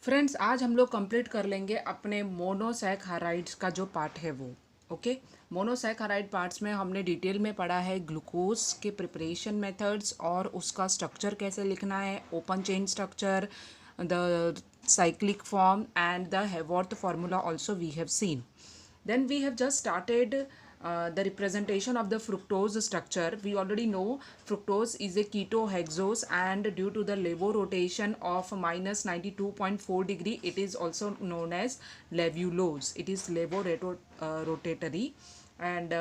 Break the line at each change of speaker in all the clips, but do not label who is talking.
Friends, आज हम लोग कंप्लीट कर लेंगे अपने मोनोसैकराइड्स का जो पार्ट है वो। ओके, मोनोसैकराइड पार्ट्स में हमने डिटेल में पढ़ा है ग्लूकोज के प्रिपरेशन मेथड्स और उसका स्ट्रक्चर कैसे लिखना है, open chain structure, the cyclic form and the Haworth formula also we have seen. Then we have just started the representation of the fructose structure. We already know fructose is a ketohexose, and due to the levo rotation of minus 92.4 degree, it is also known as levulose. It is levo rotatory, and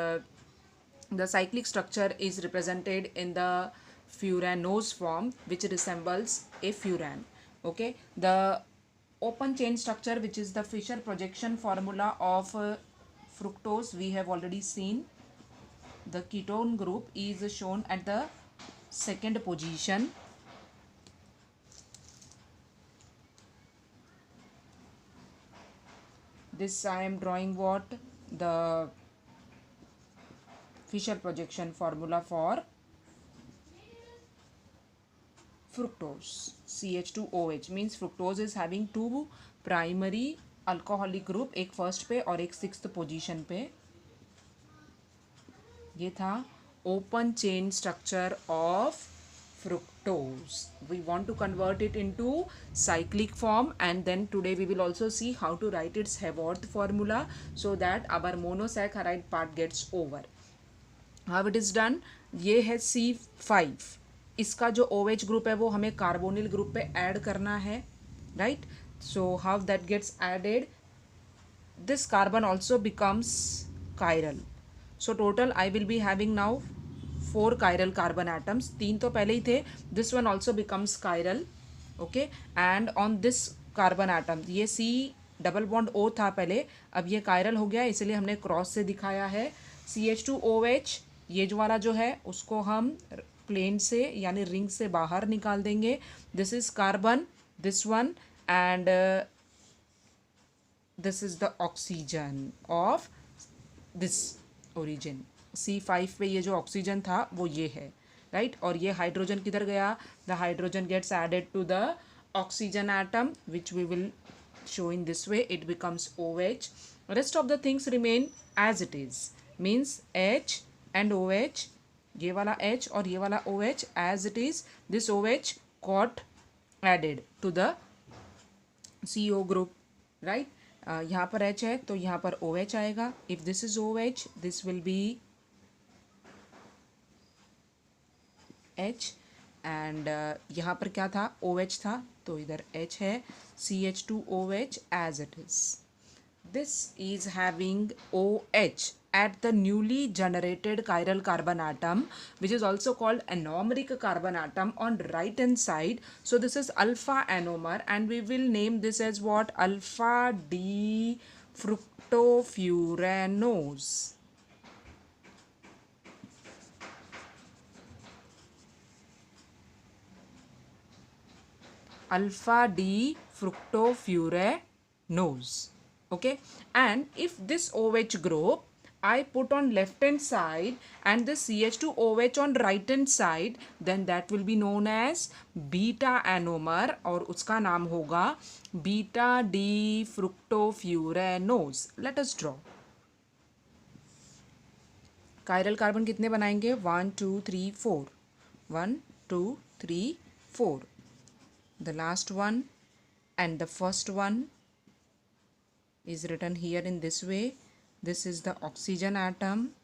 the cyclic structure is represented in the furanose form, which resembles a furan. Okay, the open chain structure, which is the Fisher projection formula of fructose, we have already seen. The ketone group is shown at the second position. This I am drawing what? The Fisher projection formula for fructose. CH2OH means fructose is having two primary alcoholic group, एक first पे और एक sixth position पे. ये था open chain structure of fructose. We want to convert it into cyclic form, and then today we will also see how to write its Haworth formula so that our monosaccharide part gets over. How it is done? ये है C5. इसका जो OH group है वो हमें carbonyl group पे add करना है, right? So how that gets added? This carbon also becomes chiral. So total I will be having now 4 chiral carbon atoms. 3 तो पहले ही थे. This one also becomes chiral. Okay, and on this carbon atom, ये C double bond O था पहले, अब ये chiral हो गया, इसलिए हमने क्रॉस से दिखाया है. CH2OH ये जो वाला जो है उसको हम प्लेन से यानी रिंग से बाहर निकाल देंगे. This is carbon, this one, and this is the oxygen of this origin. C5 पे ये जो ऑक्सीजन था वो ये है, राइट? और ये हाइड्रोजन किधर गया? The hydrogen gets added to the oxygen atom, which we will show in this way. It becomes OH. Rest of the things remain as it is, means H and OH, ये वाला H और ये वाला OH as it is. This OH got added to the CO group, right? यहाँ पर H है तो यहाँ पर OH आएगा. If this is OH, this will be H, and यहाँ पर क्या था? OH था तो इधर H है. CH2OH as it is. This is having OH at the newly generated chiral carbon atom, which is also called anomeric carbon atom on right hand side. So this is alpha anomer, and we will name this as what? Alpha D fructofuranose. Alpha D fructofuranose. Okay, and if this OH group I put on left hand side and the CH2OH on right hand side, then that will be known as beta anomer, और उसका नाम होगा beta D fructofuranose. Let us draw. Chiral carbon कितने बनाएंगे? 1 2 3 4. 1 2 3 4. The last one and the first one is written here in this way. This is the oxygen atom.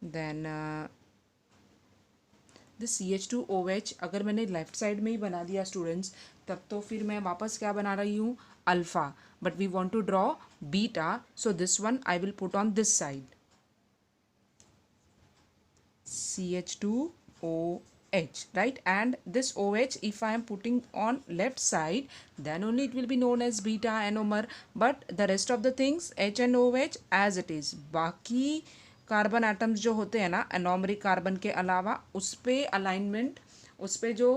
Then this CH2OH अगर मैंने left side में ही बना दिया students, तब तो फिर मैं वापस क्या बना रही हूँ? Alpha. But we want to draw beta, so this one I will put on this side. CH2OH, right? And this OH, if I am putting on left side, then only it will be known as beta anomer. But the rest of the things, H and OH as it is. बाकी carbon atoms जो होते हैं ना anomeric carbon के अलावा, उस पे alignment, उस पे जो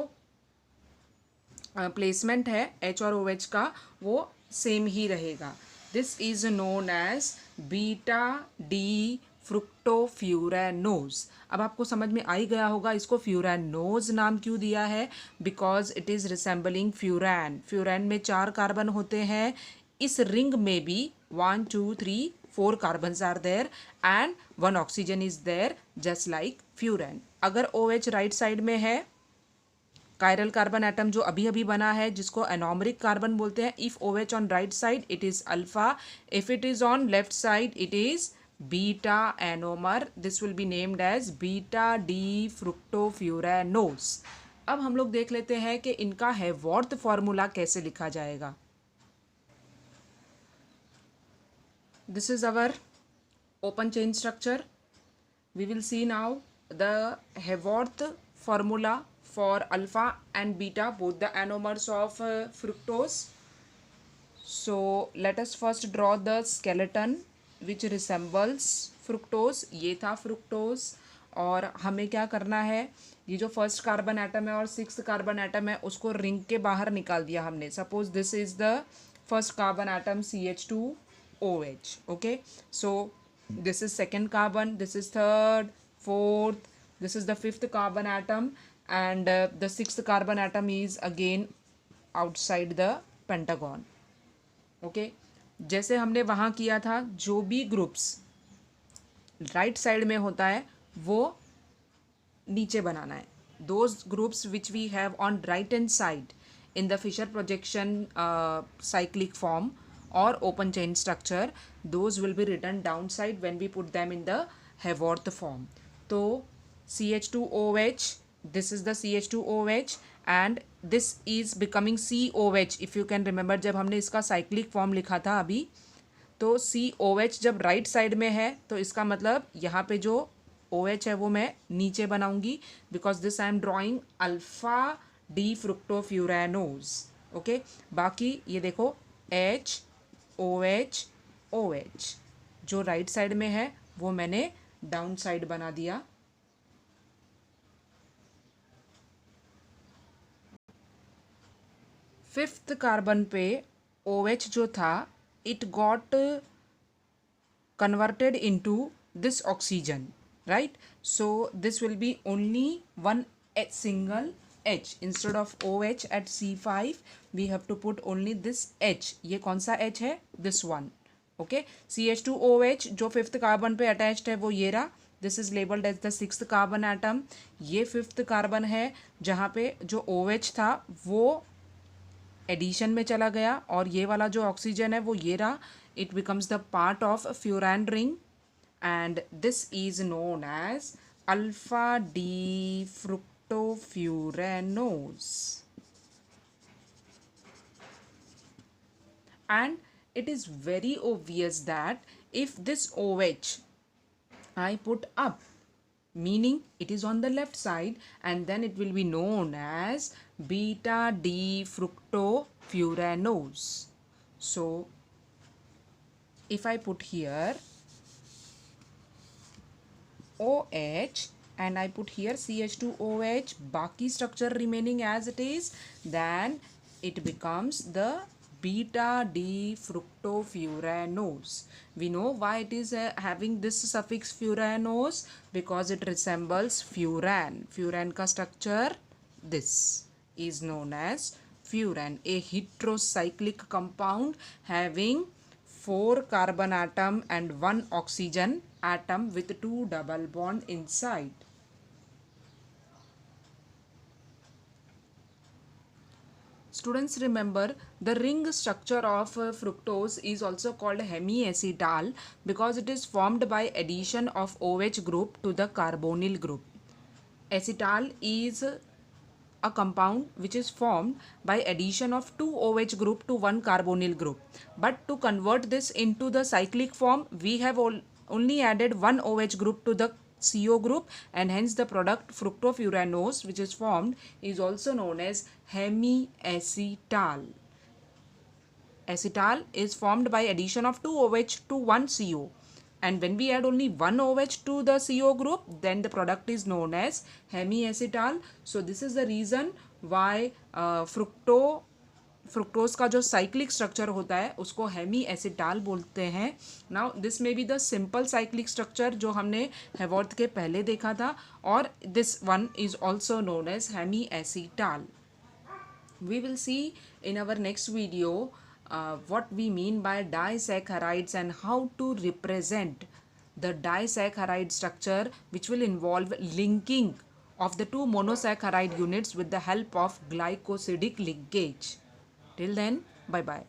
प्लेसमेंट है H और OH का वो सेम ही रहेगा. This is known as beta D fructofuranose. अब आपको समझ में आ ही गया होगा इसको फ्यूरेनोज नाम क्यों दिया है, because it is resembling furan. Furan में 4 कार्बन होते हैं, इस रिंग में भी 1 2 3 4 carbons are there and 1 oxygen is there just like furan. अगर OH राइट साइड में है, कायरल कार्बन एटम जो अभी अभी बना है जिसको एनोमरिक कार्बन बोलते हैं, if OH on right side it is alpha, if it is on left side it is beta anomer. This will be named as beta D fructofuranose. अब हम लोग देख लेते हैं कि इनका हेवॉर्थ फॉर्मूला कैसे लिखा जाएगा। This is our open chain structure. We will see now the Haworth formula for alpha and beta, both the anomers of fructose. So let us first draw the skeleton which resembles fructose. ये था fructose और हमें क्या करना है, ये जो first carbon atom है और 6th कार्बन एटम है उसको रिंग के बाहर निकाल दिया हमने। Suppose this is the first carbon atom CH2OH. Okay, so this is second carbon, this is third, fourth, this is the 5th carbon atom, and the 6th carbon atom is again outside the pentagon. Okay, जैसे हमने वहाँ किया था, जो भी groups right side में होता है वो नीचे बनाना है। those groups which we have on right hand side in the Fisher projection cyclic form or open chain structure, those will be written downside when we put them in the Haworth form. तो CH2OH, this is the CH2OH and this is becoming COH. if you can remember, जब हमने इसका cyclic form लिखा था अभी, तो COH जब right side में है तो इसका मतलब यहाँ पे जो OH है वो मैं नीचे बनाऊंगी, because this I am drawing alpha D fructofuranose. Okay, बाकी ये देखो H OH OH जो राइट साइड में है वो मैंने डाउन साइड बना दिया। फिफ्थ कार्बन पे OH जो था it got converted into this oxygen, right? So this will be only one single H instead of OH at C5 we have to put only this H. ये कौन सा H है? This one. Okay, CH2OH जो 5th carbon पे attached है वो ये रहा, this is labelled as the 6th carbon atom. ये 5th कार्बन है जहाँ पे जो OH था वो एडिशन में चला गया और ये वाला जो ऑक्सीजन है वो ये रहा, it becomes the part of फ्यूरैन ring and this is known as alpha D fructofuranose. And it is very obvious that if this OH I put up, meaning it is on the left side, and then it will be known as beta D fructofuranose. So if I put here OH and I put here CH2OH, बाकी structure remaining as it is, then it becomes the beta D fructofuranose. We know why it is having this suffix furanose, because it resembles furan. Furan का structure this is known as furan, a heterocyclic compound having 4 carbon atom and 1 oxygen atom with 2 double bond inside. Students, remember the ring structure of fructose is also called hemiacetal because it is formed by addition of OH group to the carbonyl group. Acetal is a compound which is formed by addition of 2 OH group to 1 carbonyl group. But to convert this into the cyclic form, we have only added 1 OH group to the CO group, and hence the product fructofuranose which is formed is also known as hemiacetal. Acetal is formed by addition of 2 OH to 1 CO. And when we add only 1 OH to the CO group, then the product is known as hemiacetal. So this is the reason why fructose का जो cyclic structure होता है उसको Hemy acetal बोलते हैं. Now this may be the simple cyclic structure जो हमने Haworth के पहले देखा था, और this one is also known as hemiacetal. We will see in our next video what we mean by disaccharides and how to represent the disaccharide structure, which will involve linking of the two monosaccharide units with the help of glycosidic linkage. Till then, bye bye.